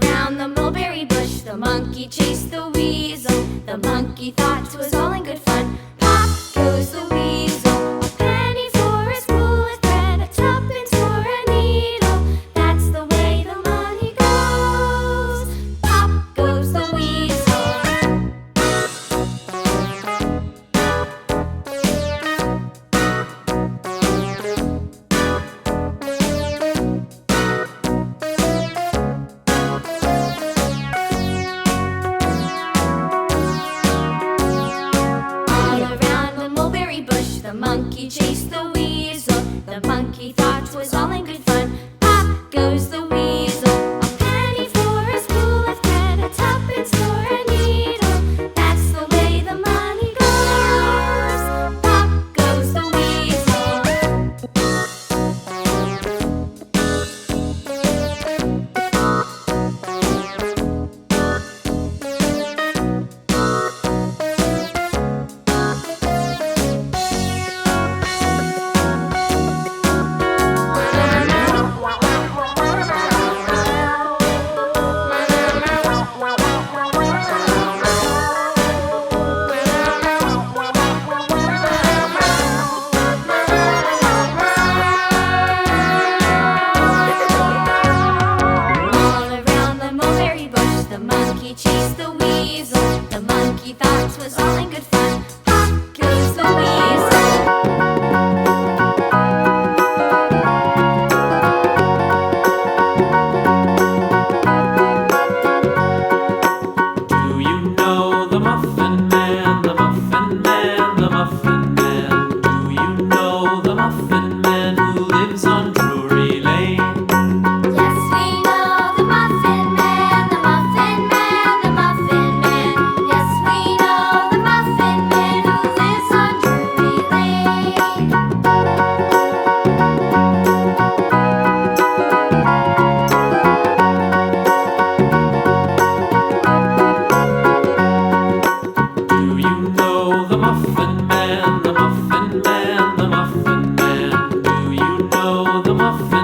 around the mulberry bush, the monkey chased the weasel. The monkey thought 'twas all in good fun. Pop goes the weasel, a penny for a spool of thread, a tuppence for a needle. That's the way the money goes. Pop goes the weasel. The monkey chased the weasel. The monkey thought 'twas all in good fun. Pop goes the weasel, a penny for a spool of thread, a tuppence for a needle. That's the way the money goes. Pop goes the weasel. The monkey chased the weasel. The monkey thought 'twas all in good fun. Pop goes the weasel. Do you know the Muffin Man, the Muffin Man, the Muffin Man? Do you know the Muffin Man who lives on Drury Lane? Yes, we know the Muffin Man, the Muffin Man, the Muffin Man. Yes, we know the Muffin Man who lives on Drury Lane. Do you know the Muffin Man, the Muffin Man, the Muffin Man? Do you know the Muffin